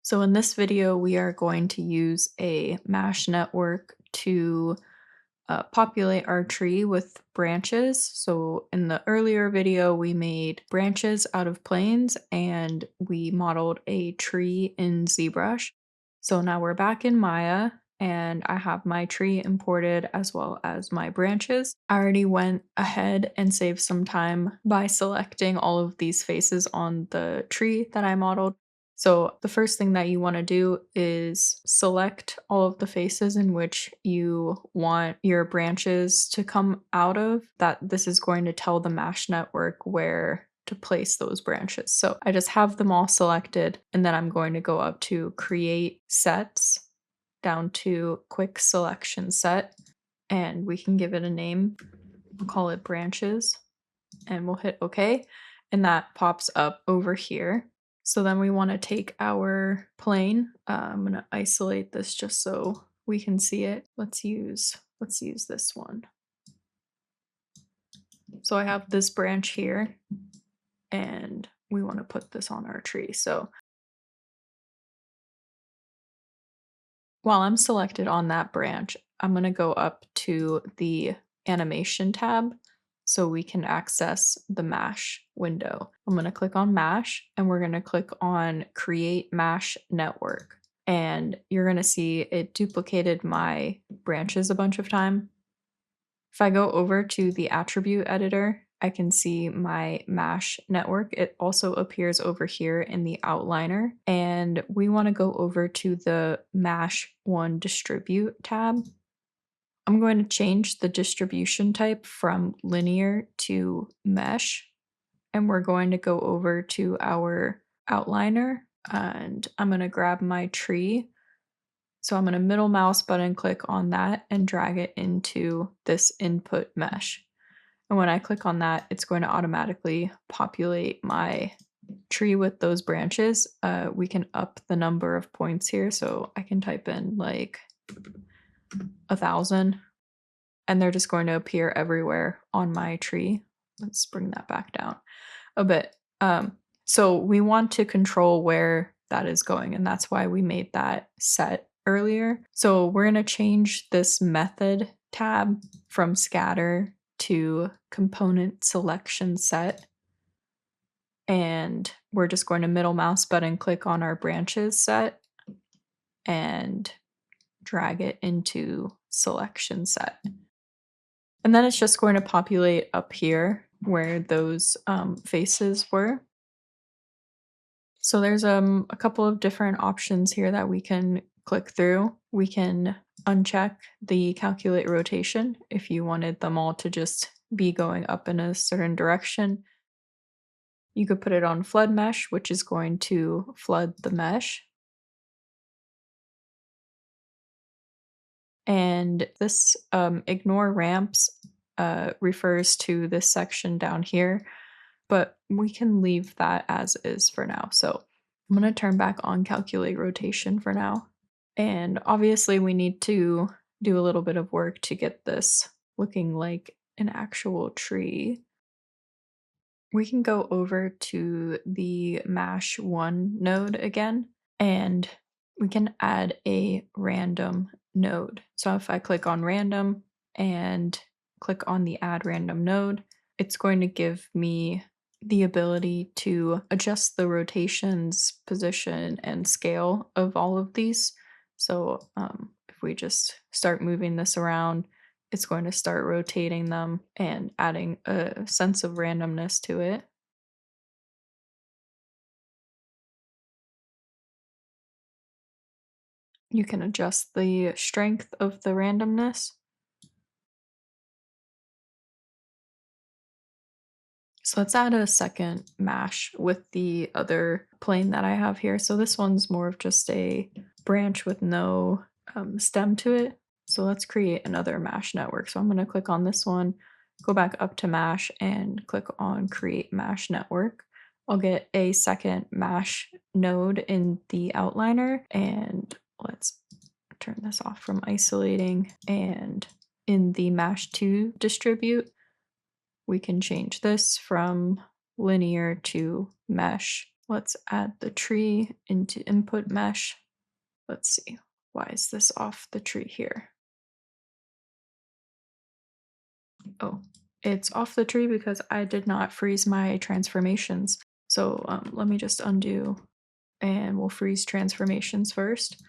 So in this video, we are going to use a mesh network to populate our tree with branches. So in the earlier video, we made branches out of planes and we modeled a tree in ZBrush. So now we're back in Maya and I have my tree imported as well as my branches. I already went ahead and saved some time by selecting all of these faces on the tree that I modeled. So the first thing that you want to do is select all of the faces in which you want your branches to come out of. That this is going to tell the mesh network where to place those branches. So I just have them all selected and then I'm going to go up to create sets down to quick selection set and we can give it a name. We'll call it branches and we'll hit OK and that pops up over here. So then we want to take our plane. I'm going to isolate this just so we can see it. Let's use this one. So I have this branch here and we want to put this on our tree. So while I'm selected on that branch, I'm going to go up to the animation tab so we can access the mesh window. I'm going to click on mesh and we're going to click on create mesh network. And you're going to see it duplicated my branches a bunch of time. If I go over to the attribute editor, I can see my mesh network. It also appears over here in the outliner. And we want to go over to the mesh one distribute tab. I'm going to change the distribution type from linear to mesh. And we're going to go over to our outliner and I'm going to grab my tree. So I'm going to middle mouse button click on that and drag it into this input mesh. And when I click on that, it's going to automatically populate my tree with those branches. We can up the number of points here. So I can type in like 1,000 and they're just going to appear everywhere on my tree. Let's bring that back down a bit. So we want to control where that is going, and that's why we made that set earlier. So we're going to change this method tab from scatter to component selection set. And we're just going to middle mouse button click on our branches set and drag it into selection set. And then it's just going to populate up here where those faces were. So there's a couple of different options here that we can click through. We can uncheck the calculate rotation if you wanted them all to just be going up in a certain direction. You could put it on flood mesh, which is going to flood the mesh. And this ignore ramps refers to this section down here, but we can leave that as is for now. So I'm going to turn back on calculate rotation for now. And obviously we need to do a little bit of work to get this looking like an actual tree. We can go over to the mesh one node again, and we can add a random node. So if I click on random and click on the add random node, it's going to give me the ability to adjust the rotations, position, and scale of all of these. So if we just start moving this around, it's going to start rotating them and adding a sense of randomness to it. You can adjust the strength of the randomness. So let's add a second mesh with the other plane that I have here. So this one's more of just a branch with no stem to it. So let's create another mesh network. So I'm going to click on this one, go back up to mesh and click on create mesh network. I'll get a second mesh node in the outliner and let's turn this off from isolating, and in the mesh 2 distribute, we can change this from linear to mesh Let's add the tree into input mesh. Let's see, why is this off the tree here? Oh, it's off the tree because I did not freeze my transformations. So let me just undo and we'll freeze transformations first.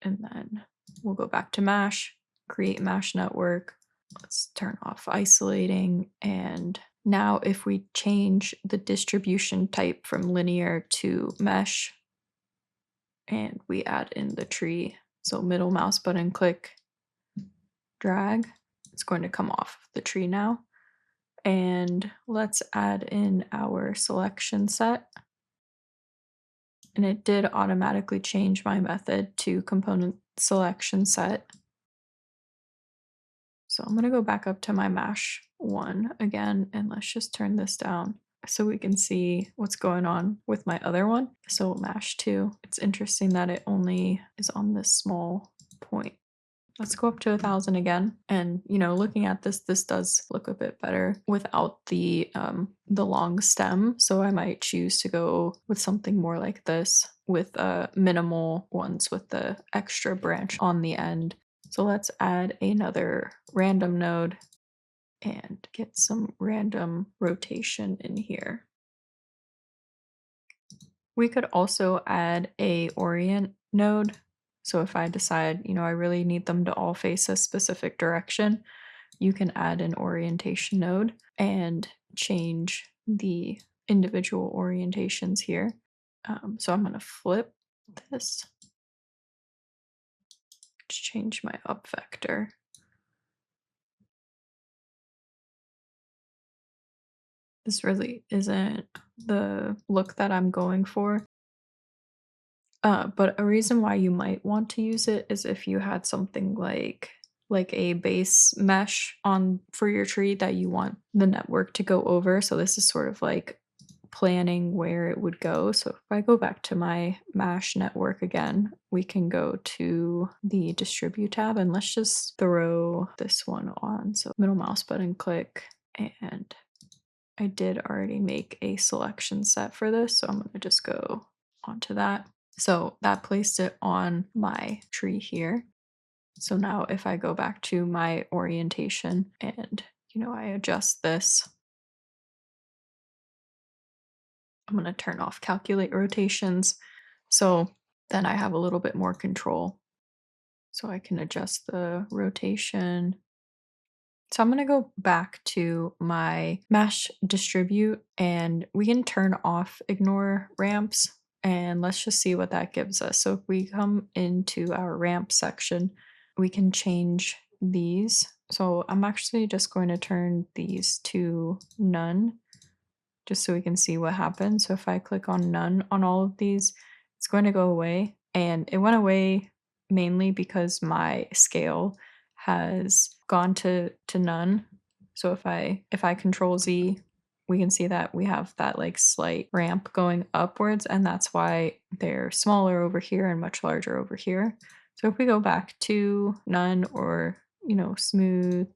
And then we'll go back to mesh, create mesh network. Let's turn off isolating. And now if we change the distribution type from linear to mesh and we add in the tree, so middle mouse button click, drag, it's going to come off the tree now. And let's add in our selection set. And it did automatically change my method to component selection set. So I'm gonna go back up to my mesh one again, and let's just turn this down so we can see what's going on with my other one. So mesh two, it's interesting that it only is on this small point. Let's go up to 1,000 again. And looking at this, this does look a bit better without the long stem. So I might choose to go with something more like this with minimal ones with the extra branch on the end. So let's add another random node and get some random rotation in here. We could also add a Orient node. So if I decide, I really need them to all face a specific direction, you can add an orientation node and change the individual orientations here. So I'm going to flip this, change my up vector. This really isn't the look that I'm going for. But a reason why you might want to use it is if you had something like a base mesh on for your tree that you want the network to go over. So this is sort of like planning where it would go. So if I go back to my mesh network again, we can go to the distribute tab and let's just throw this one on. So middle mouse button click, and I did already make a selection set for this. So I'm going to just go onto that. So that placed it on my tree here. So now if I go back to my orientation and, I adjust this, I'm going to turn off calculate rotations. So then I have a little bit more control. So I can adjust the rotation. So I'm going to go back to my mesh distribute and we can turn off ignore ramps. And let's just see what that gives us. So if we come into our ramp section, we can change these. So I'm actually just going to turn these to none, just so we can see what happens. So if I click on none on all of these, it's going to go away. And it went away mainly because my scale has gone to none. So if I control Z, we can see that we have that like slight ramp going upwards, and that's why they're smaller over here and much larger over here. So if we go back to none or, smooth,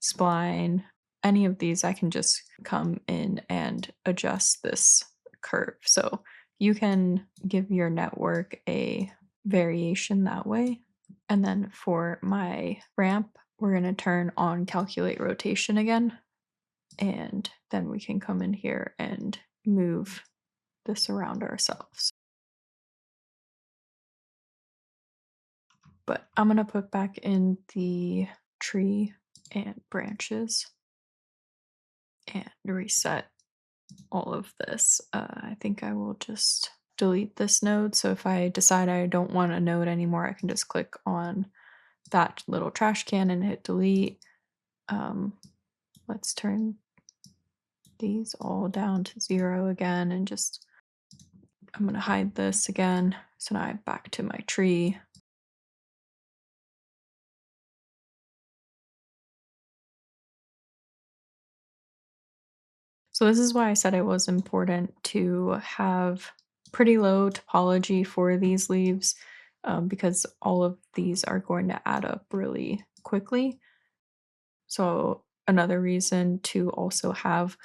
spline, any of these, I can just come in and adjust this curve. So you can give your network a variation that way. And then for my ramp, we're going to turn on calculate rotation again. And then we can come in here and move this around ourselves. But I'm going to put back in the tree and branches and reset all of this. I think I will just delete this node. So if I decide I don't want a node anymore, I can just click on that little trash can and hit delete. Let's turn these all down to 0 again and just, I'm going to hide this again. So now I'm back to my tree. So this is why I said it was important to have pretty low topology for these leaves, because all of these are going to add up really quickly. So another reason to also have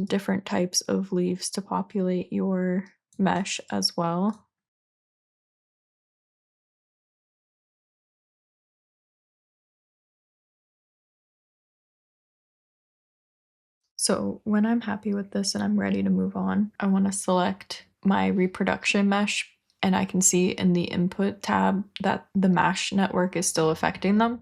different types of leaves to populate your mesh as well. So when I'm happy with this and I'm ready to move on, I want to select my reproduction mesh, and I can see in the input tab that the mesh network is still affecting them.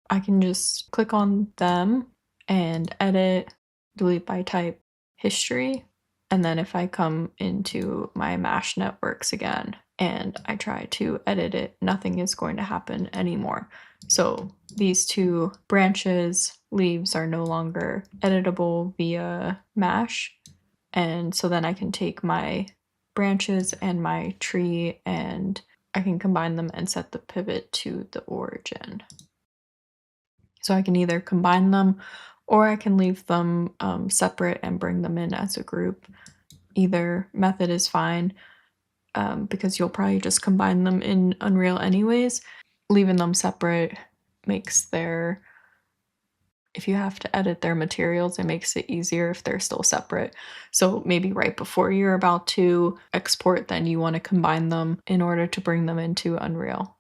I can just click on them and edit, delete by type, history. And then if I come into my mesh networks again and I try to edit it, nothing is going to happen anymore. So these two branches, leaves are no longer editable via mesh. And so then I can take my branches and my tree and I can combine them and set the pivot to the origin. So I can either combine them or I can leave them separate and bring them in as a group. Either method is fine because you'll probably just combine them in Unreal anyways. Leaving them separate makes their, if you have to edit their materials, it makes it easier if they're still separate. So maybe right before you're about to export, then you want to combine them in order to bring them into Unreal.